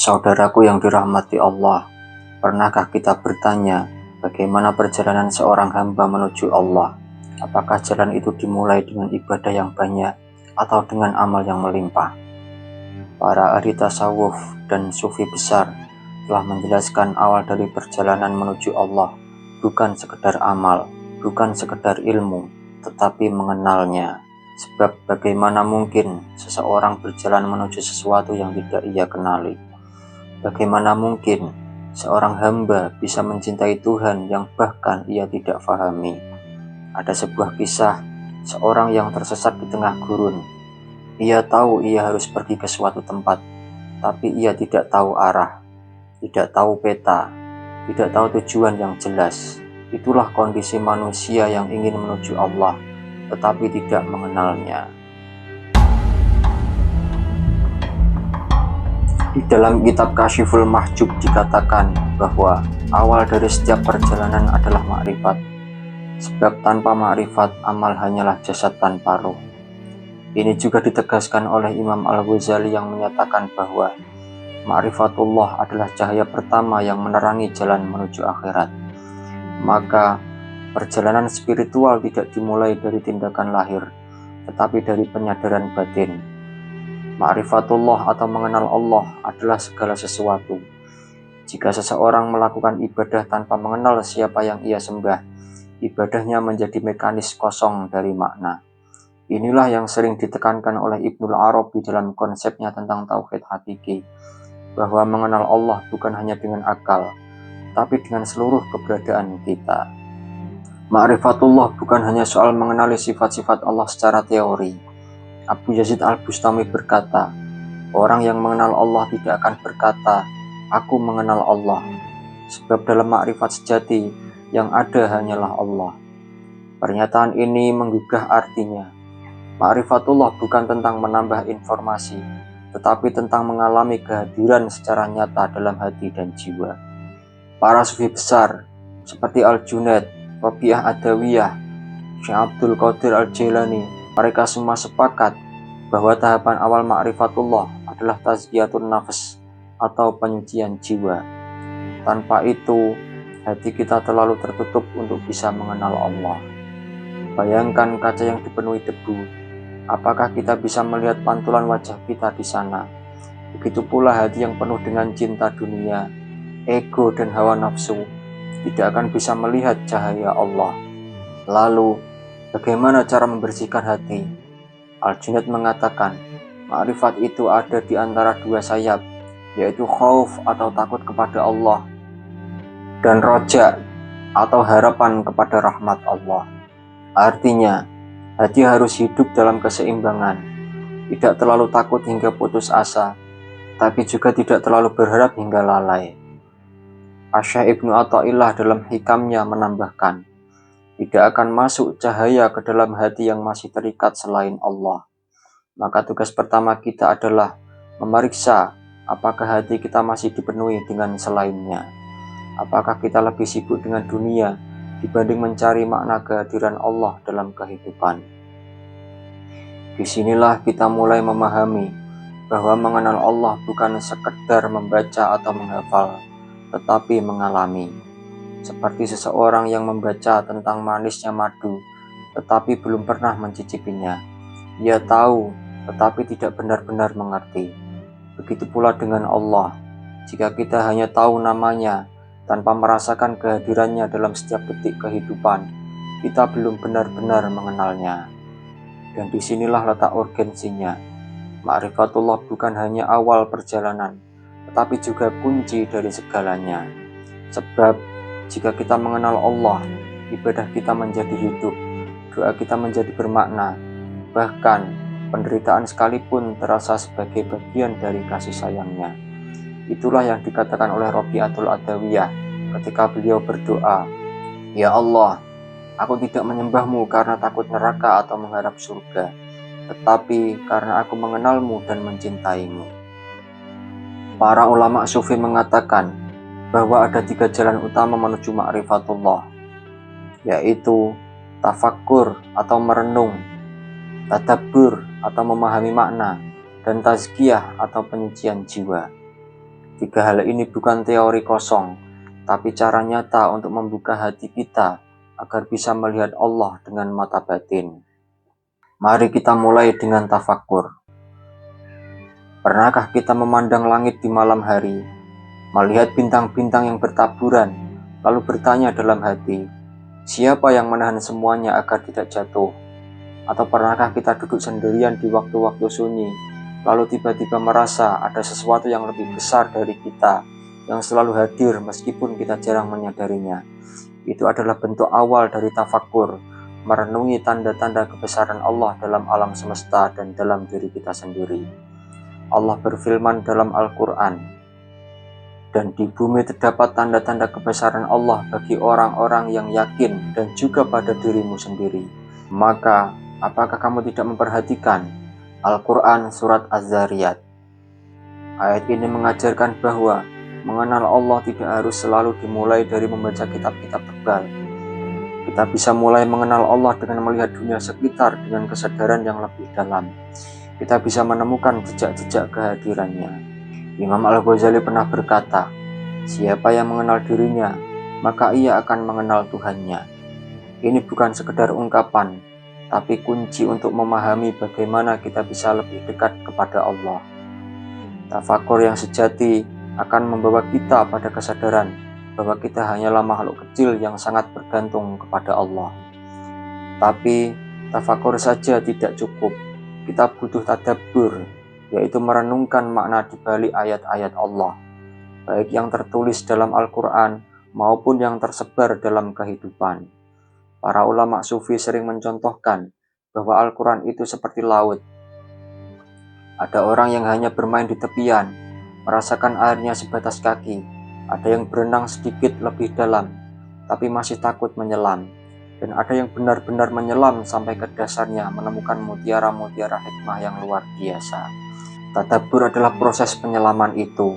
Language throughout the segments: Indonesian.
Saudaraku yang dirahmati Allah, pernahkah kita bertanya bagaimana perjalanan seorang hamba menuju Allah? Apakah jalan itu dimulai dengan ibadah yang banyak atau dengan amal yang melimpah? Para ahli tasawuf dan sufi besar telah menjelaskan awal dari perjalanan menuju Allah bukan sekedar amal, bukan sekedar ilmu, tetapi mengenalnya. Sebab bagaimana mungkin seseorang berjalan menuju sesuatu yang tidak ia kenali? Bagaimana mungkin seorang hamba bisa mencintai Tuhan yang bahkan ia tidak fahami? Ada sebuah kisah seorang yang tersesat di tengah gurun. Ia tahu ia harus pergi ke suatu tempat, tapi ia tidak tahu arah, tidak tahu peta, tidak tahu tujuan yang jelas. Itulah kondisi manusia yang ingin menuju Allah, tetapi tidak mengenalnya. Di dalam kitab Kasyiful Mahjub dikatakan bahwa awal dari setiap perjalanan adalah makrifat. Sebab tanpa makrifat, amal hanyalah jasad tanpa ruh. Ini juga ditegaskan oleh Imam Al-Ghazali yang menyatakan bahwa ma'rifatullah adalah cahaya pertama yang menerangi jalan menuju akhirat. Maka perjalanan spiritual tidak dimulai dari tindakan lahir, tetapi dari penyadaran batin. Ma'rifatullah atau mengenal Allah adalah segala sesuatu. Jika seseorang melakukan ibadah tanpa mengenal siapa yang ia sembah, ibadahnya menjadi mekanis kosong dari makna. Inilah yang sering ditekankan oleh Ibnul Arabi dalam konsepnya tentang tauhid hakiki, bahwa mengenal Allah bukan hanya dengan akal, tapi dengan seluruh keberadaan kita. Ma'rifatullah bukan hanya soal mengenali sifat-sifat Allah secara teori. Abu Yazid Al-Bustami berkata, orang yang mengenal Allah tidak akan berkata, aku mengenal Allah, sebab dalam makrifat sejati yang ada hanyalah Allah. Pernyataan ini menggugah artinya. Ma'rifatullah bukan tentang menambah informasi, tetapi tentang mengalami kehadiran secara nyata dalam hati dan jiwa. Para sufi besar seperti Al-Junaid, Rabi'ah Adawiyah, Syekh Abdul Qadir Al-Jailani, mereka semua sepakat bahwa tahapan awal ma'rifatullah adalah tazkiyatun nafs atau penyucian jiwa. Tanpa itu, hati kita terlalu tertutup untuk bisa mengenal Allah. Bayangkan kaca yang dipenuhi debu. Apakah kita bisa melihat pantulan wajah kita di sana? Begitu pula hati yang penuh dengan cinta dunia, ego dan hawa nafsu tidak akan bisa melihat cahaya Allah. Lalu, bagaimana cara membersihkan hati? Al-Junaid mengatakan, makrifat itu ada di antara dua sayap, yaitu khauf atau takut kepada Allah, dan roja atau harapan kepada rahmat Allah. Artinya, hati harus hidup dalam keseimbangan, tidak terlalu takut hingga putus asa, tapi juga tidak terlalu berharap hingga lalai. Asy-Syaikh Ibnu Athaillah dalam hikamnya menambahkan, tidak akan masuk cahaya ke dalam hati yang masih terikat selain Allah. Maka tugas pertama kita adalah memeriksa apakah hati kita masih dipenuhi dengan selainnya. Apakah kita lebih sibuk dengan dunia dibanding mencari makna kehadiran Allah dalam kehidupan. Disinilah kita mulai memahami bahwa mengenal Allah bukan sekedar membaca atau menghafal, tetapi mengalami. Seperti seseorang yang membaca tentang manisnya madu, tetapi belum pernah mencicipinya. Ia tahu, tetapi tidak benar-benar mengerti. Begitu pula dengan Allah. Jika kita hanya tahu namanya, tanpa merasakan kehadirannya dalam setiap detik kehidupan, kita belum benar-benar mengenalnya. Dan disinilah letak urgensinya. Ma'rifatullah bukan hanya awal perjalanan, tetapi juga kunci dari segalanya. Sebab jika kita mengenal Allah, ibadah kita menjadi hidup, doa kita menjadi bermakna, bahkan penderitaan sekalipun terasa sebagai bagian dari kasih sayangnya. Itulah yang dikatakan oleh Rabi'atul Adawiyah ketika beliau berdoa, ya Allah, aku tidak menyembahmu karena takut neraka atau mengharap surga, tetapi karena aku mengenalmu dan mencintaimu. Para ulama sufi mengatakan bahwa ada 3 jalan utama menuju ma'rifatullah, yaitu tafakkur atau merenung, tadabbur atau memahami makna, dan tazkiyah atau penyucian jiwa. Tiga hal ini bukan teori kosong, tapi cara nyata untuk membuka hati kita agar bisa melihat Allah dengan mata batin. Mari kita mulai dengan tafakkur. Pernahkah kita memandang langit di malam hari, melihat bintang-bintang yang bertaburan, lalu bertanya dalam hati, siapa yang menahan semuanya agar tidak jatuh? Atau pernahkah kita duduk sendirian di waktu-waktu sunyi, lalu tiba-tiba merasa ada sesuatu yang lebih besar dari kita, yang selalu hadir meskipun kita jarang menyadarinya? Itu adalah bentuk awal dari tafakkur, merenungi tanda-tanda kebesaran Allah dalam alam semesta dan dalam diri kita sendiri. Allah berfirman dalam Al-Quran, dan di bumi terdapat tanda-tanda kebesaran Allah bagi orang-orang yang yakin dan juga pada dirimu sendiri. Maka, apakah kamu tidak memperhatikan? Al-Quran Surat Az-Zariyat. Ayat ini mengajarkan bahwa mengenal Allah tidak harus selalu dimulai dari membaca kitab-kitab tebal. Kita bisa mulai mengenal Allah dengan melihat dunia sekitar dengan kesadaran yang lebih dalam. Kita bisa menemukan jejak-jejak kehadirannya. Imam Al-Ghazali pernah berkata, siapa yang mengenal dirinya, maka ia akan mengenal Tuhannya. Ini bukan sekedar ungkapan, tapi kunci untuk memahami bagaimana kita bisa lebih dekat kepada Allah. Tafakkur yang sejati akan membawa kita pada kesadaran bahwa kita hanyalah makhluk kecil yang sangat bergantung kepada Allah. Tapi tafakkur saja tidak cukup. Kita butuh tadabbur, yaitu merenungkan makna di balik ayat-ayat Allah, baik yang tertulis dalam Al-Quran maupun yang tersebar dalam kehidupan. Para ulama sufi sering mencontohkan bahwa Al-Quran itu seperti laut. Ada orang yang hanya bermain di tepian, merasakan airnya sebatas kaki. Ada yang berenang sedikit lebih dalam, tapi masih takut menyelam. Dan ada yang benar-benar menyelam sampai ke dasarnya, menemukan mutiara-mutiara hikmah yang luar biasa. Tadabbur adalah proses penyelaman itu,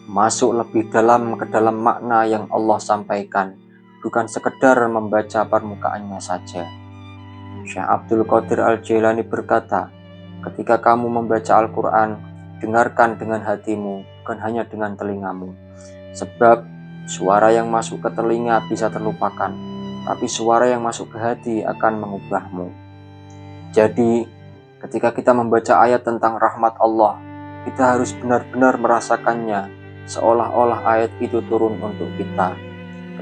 masuk lebih dalam ke dalam makna yang Allah sampaikan, bukan sekedar membaca permukaannya saja. Syekh Abdul Qadir Al-Jailani berkata, ketika kamu membaca Al-Quran, dengarkan dengan hatimu, bukan hanya dengan telingamu. Sebab suara yang masuk ke telinga bisa terlupakan, tapi suara yang masuk ke hati akan mengubahmu. Jadi, ketika kita membaca ayat tentang rahmat Allah, kita harus benar-benar merasakannya, seolah-olah ayat itu turun untuk kita.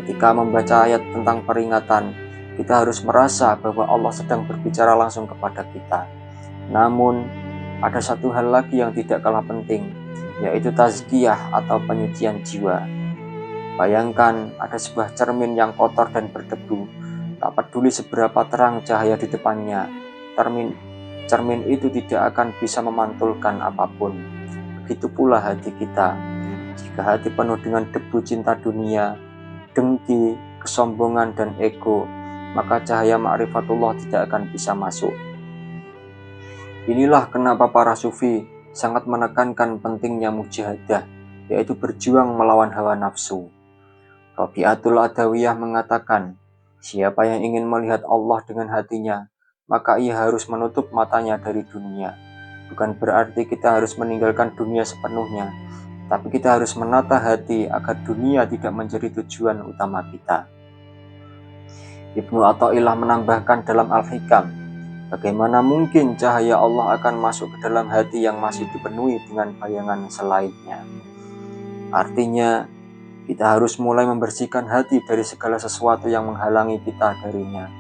Ketika membaca ayat tentang peringatan, kita harus merasa bahwa Allah sedang berbicara langsung kepada kita. Namun, ada satu hal lagi yang tidak kalah penting, yaitu tazkiyah atau penyucian jiwa. Bayangkan ada sebuah cermin yang kotor dan berdebu. Tak peduli seberapa terang cahaya di depannya, cermin itu tidak akan bisa memantulkan apapun. Begitu pula hati kita. Jika hati penuh dengan debu cinta dunia, dengki, kesombongan, dan ego, maka cahaya ma'rifatullah tidak akan bisa masuk. Inilah kenapa para sufi sangat menekankan pentingnya mujahadah, yaitu berjuang melawan hawa nafsu. Rabi'atul Adawiyah mengatakan, siapa yang ingin melihat Allah dengan hatinya, maka ia harus menutup matanya dari dunia. Bukan berarti kita harus meninggalkan dunia sepenuhnya, tapi kita harus menata hati agar dunia tidak menjadi tujuan utama kita. Ibnu Athaillah menambahkan dalam Al-Hikam, bagaimana mungkin cahaya Allah akan masuk ke dalam hati yang masih dipenuhi dengan bayangan selainnya. Artinya, kita harus mulai membersihkan hati dari segala sesuatu yang menghalangi kita darinya,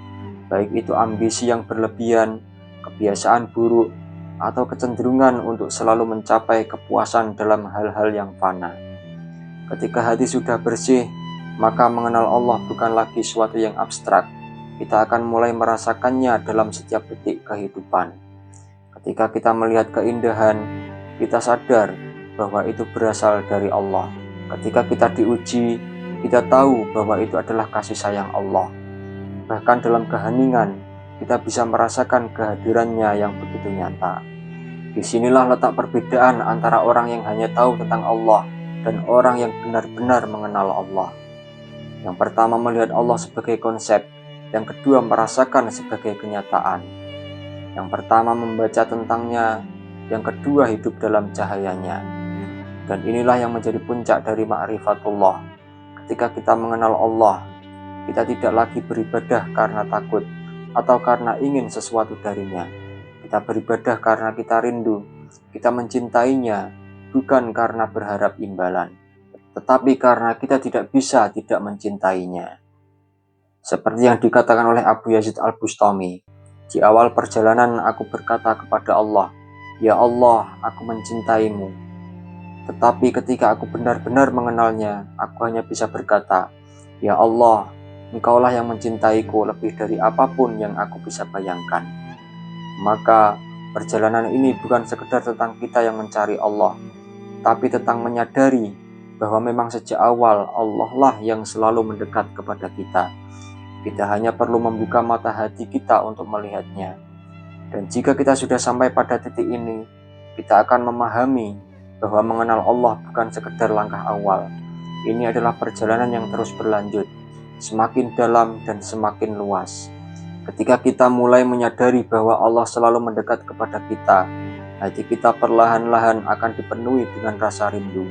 baik itu ambisi yang berlebihan, kebiasaan buruk, atau kecenderungan untuk selalu mencapai kepuasan dalam hal-hal yang fana. Ketika hati sudah bersih, maka mengenal Allah bukan lagi suatu yang abstrak. Kita akan mulai merasakannya dalam setiap detik kehidupan. Ketika kita melihat keindahan, kita sadar bahwa itu berasal dari Allah. Ketika kita diuji, kita tahu bahwa itu adalah kasih sayang Allah. Bahkan dalam keheningan, kita bisa merasakan kehadirannya yang begitu nyata. Disinilah letak perbedaan antara orang yang hanya tahu tentang Allah dan orang yang benar-benar mengenal Allah. Yang pertama melihat Allah sebagai konsep, yang kedua merasakan sebagai kenyataan. Yang pertama membaca tentangnya, yang kedua hidup dalam cahayanya. Dan inilah yang menjadi puncak dari ma'rifatullah. Ketika kita mengenal Allah, kita tidak lagi beribadah karena takut atau karena ingin sesuatu darinya. Kita beribadah karena kita rindu, kita mencintainya, bukan karena berharap imbalan, tetapi karena kita tidak bisa tidak mencintainya. Seperti yang dikatakan oleh Abu Yazid Al-Bustami, di awal perjalanan aku berkata kepada Allah, "Ya Allah, aku mencintaimu." Tetapi ketika aku benar-benar mengenalnya, aku hanya bisa berkata, "Ya Allah, Engkaulah yang mencintaiku lebih dari apapun yang aku bisa bayangkan." Maka perjalanan ini bukan sekedar tentang kita yang mencari Allah, tapi tentang menyadari bahwa memang sejak awal Allah lah yang selalu mendekat kepada kita. Kita hanya perlu membuka mata hati kita untuk melihatnya. Dan jika kita sudah sampai pada titik ini, kita akan memahami bahwa mengenal Allah bukan sekedar langkah awal. Ini adalah perjalanan yang terus berlanjut, semakin dalam dan semakin luas. Ketika kita mulai menyadari bahwa Allah selalu mendekat kepada kita, hati kita perlahan-lahan akan dipenuhi dengan rasa rindu.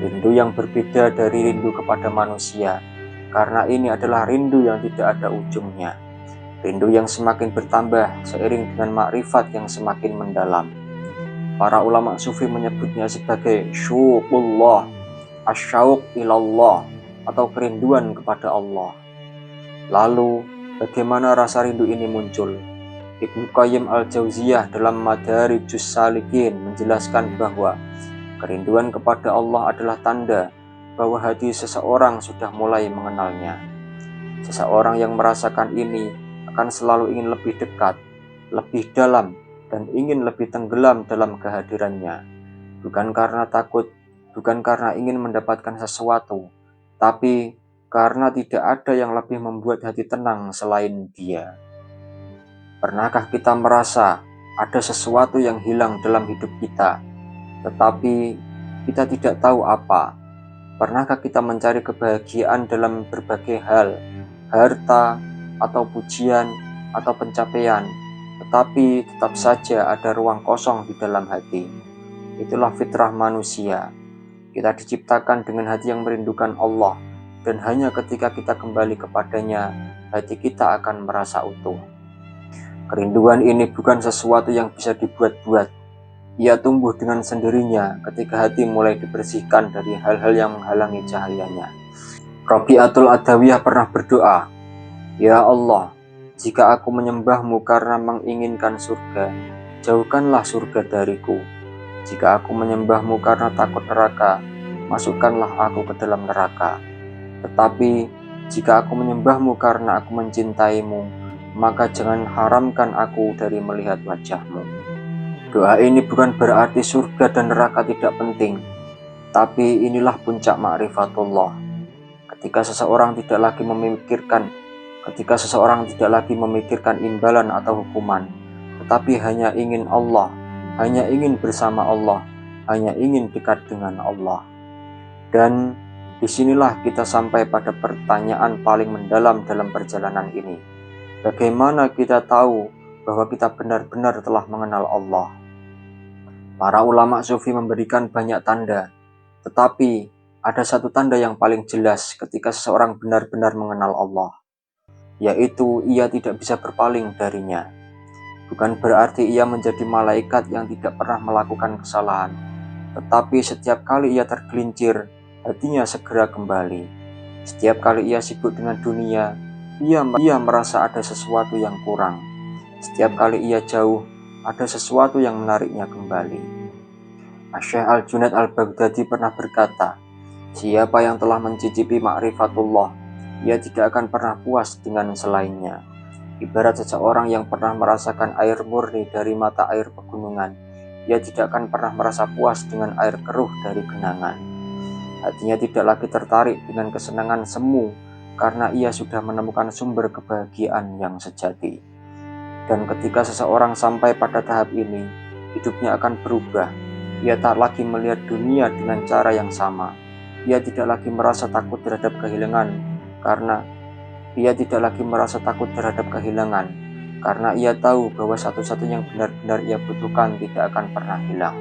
Rindu yang berbeda dari rindu kepada manusia, karena ini adalah rindu yang tidak ada ujungnya. Rindu yang semakin bertambah seiring dengan makrifat yang semakin mendalam. Para ulama sufi menyebutnya sebagai syuqullah, asyauq ilallah, atau kerinduan kepada Allah. Lalu, bagaimana rasa rindu ini muncul? Ibnu Qayyim al-Jauziyah dalam Madarijus Salikin menjelaskan bahwa kerinduan kepada Allah adalah tanda bahwa hati seseorang sudah mulai mengenalnya. Seseorang yang merasakan ini akan selalu ingin lebih dekat, lebih dalam, dan ingin lebih tenggelam dalam kehadirannya. Bukan karena takut, bukan karena ingin mendapatkan sesuatu, tapi karena tidak ada yang lebih membuat hati tenang selain Dia. Pernahkah kita merasa ada sesuatu yang hilang dalam hidup kita, tetapi kita tidak tahu apa? Pernahkah kita mencari kebahagiaan dalam berbagai hal, harta, atau pujian, atau pencapaian, tetapi tetap saja ada ruang kosong di dalam hati? Itulah fitrah manusia. Kita diciptakan dengan hati yang merindukan Allah, dan hanya ketika kita kembali kepadanya, hati kita akan merasa utuh. Kerinduan ini bukan sesuatu yang bisa dibuat-buat. Ia tumbuh dengan sendirinya ketika hati mulai dibersihkan dari hal-hal yang menghalangi cahayanya. Rabi'atul Adawiyah pernah berdoa, "Ya Allah, jika aku menyembahmu karena menginginkan surga, jauhkanlah surga dariku. Jika aku menyembahmu karena takut neraka, masukkanlah aku ke dalam neraka. Tetapi jika aku menyembahmu karena aku mencintaimu, maka jangan haramkan aku dari melihat wajahmu." Doa ini bukan berarti surga dan neraka tidak penting, tapi inilah puncak ma'rifatullah. Ketika seseorang tidak lagi memikirkan imbalan atau hukuman, tetapi hanya ingin Allah, hanya ingin bersama Allah, hanya ingin dekat dengan Allah. Dan disinilah kita sampai pada pertanyaan paling mendalam dalam perjalanan ini. Bagaimana kita tahu bahwa kita benar-benar telah mengenal Allah? Para ulama sufi memberikan banyak tanda, tetapi ada satu tanda yang paling jelas ketika seseorang benar-benar mengenal Allah, yaitu ia tidak bisa berpaling darinya. Bukan berarti ia menjadi malaikat yang tidak pernah melakukan kesalahan, tetapi setiap kali ia tergelincir, hatinya segera kembali. Setiap kali ia sibuk dengan dunia, ia merasa ada sesuatu yang kurang. Setiap kali ia jauh, ada sesuatu yang menariknya kembali. Syekh Al-Junaid Al-Baghdadi pernah berkata, "Siapa yang telah mencicipi ma'rifatullah, ia tidak akan pernah puas dengan selainnya. Ibarat seseorang yang pernah merasakan air murni dari mata air pegunungan, ia tidak akan pernah merasa puas dengan air keruh dari genangan. Hatinya tidak lagi tertarik dengan kesenangan semu, karena ia sudah menemukan sumber kebahagiaan yang sejati." Dan ketika seseorang sampai pada tahap ini, hidupnya akan berubah. Ia tak lagi melihat dunia dengan cara yang sama. Ia tidak lagi merasa takut terhadap kehilangan, karena ia tahu bahwa satu-satunya yang benar-benar ia butuhkan tidak akan pernah hilang.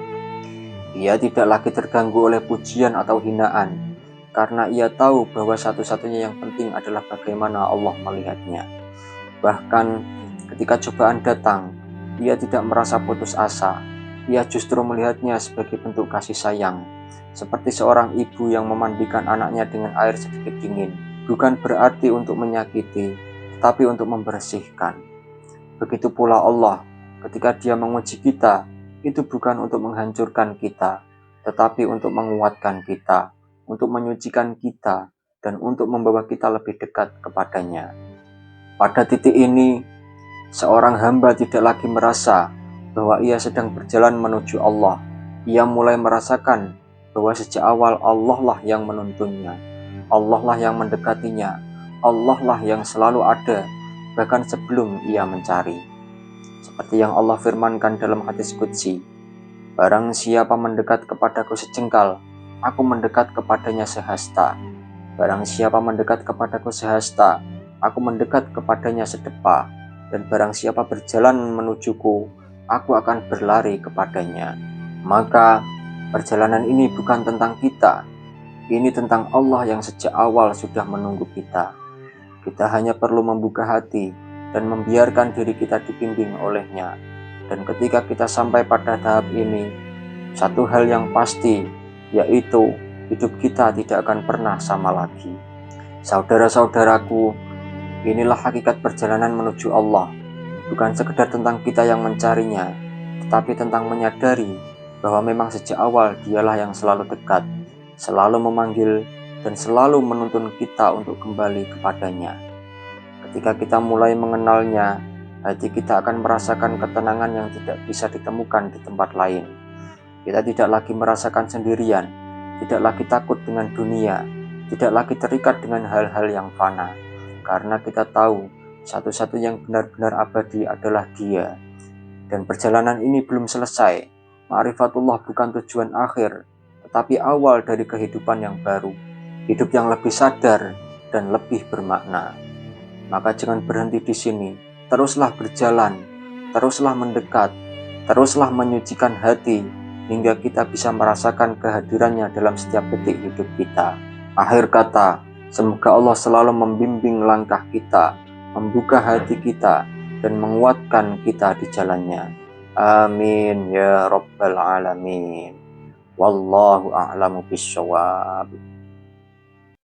Ia tidak lagi terganggu oleh pujian atau hinaan, karena ia tahu bahwa satu-satunya yang penting adalah bagaimana Allah melihatnya. Bahkan ketika cobaan datang, ia tidak merasa putus asa. Ia justru melihatnya sebagai bentuk kasih sayang, seperti seorang ibu yang memandikan anaknya dengan air sedikit dingin. Bukan berarti untuk menyakiti, tetapi untuk membersihkan. Begitu pula Allah, ketika Dia menguji kita, itu bukan untuk menghancurkan kita, tetapi untuk menguatkan kita, untuk menyucikan kita, dan untuk membawa kita lebih dekat kepadanya. Pada titik ini, seorang hamba tidak lagi merasa bahwa ia sedang berjalan menuju Allah. Ia mulai merasakan bahwa sejak awal Allah lah yang menuntunnya, Allah lah yang mendekatinya, Allah lah yang selalu ada, bahkan sebelum ia mencari. Seperti yang Allah firmankan dalam hadis qudsi, barang siapa mendekat kepadaku sejengkal, aku mendekat kepadanya sehasta. Barang siapa mendekat kepadaku sehasta, aku mendekat kepadanya sedepa. Dan barang siapa berjalan menujuku, aku akan berlari kepadanya. Maka perjalanan ini bukan tentang kita, ini tentang Allah yang sejak awal sudah menunggu kita. Kita hanya perlu membuka hati dan membiarkan diri kita dibimbing olehnya. Dan ketika kita sampai pada tahap ini, satu hal yang pasti, yaitu hidup kita tidak akan pernah sama lagi. Saudara-saudaraku, inilah hakikat perjalanan menuju Allah. Bukan sekedar tentang kita yang mencarinya, tetapi tentang menyadari bahwa memang sejak awal Dialah yang selalu dekat, selalu memanggil, dan selalu menuntun kita untuk kembali kepadanya. Ketika kita mulai mengenalnya, hati kita akan merasakan ketenangan yang tidak bisa ditemukan di tempat lain. Kita tidak lagi merasakan sendirian, tidak lagi takut dengan dunia, tidak lagi terikat dengan hal-hal yang fana. Karena kita tahu satu-satunya yang benar-benar abadi adalah Dia. Dan perjalanan ini belum selesai. Ma'rifatullah bukan tujuan akhir, tetapi awal dari kehidupan yang baru, hidup yang lebih sadar dan lebih bermakna. Maka jangan berhenti di sini, teruslah berjalan, teruslah mendekat, teruslah menyucikan hati, hingga kita bisa merasakan kehadirannya dalam setiap detik hidup kita. Akhir kata, semoga Allah selalu membimbing langkah kita, membuka hati kita, dan menguatkan kita di jalannya. Amin ya rabbal alamin. Wallahu a'lamu bishawab.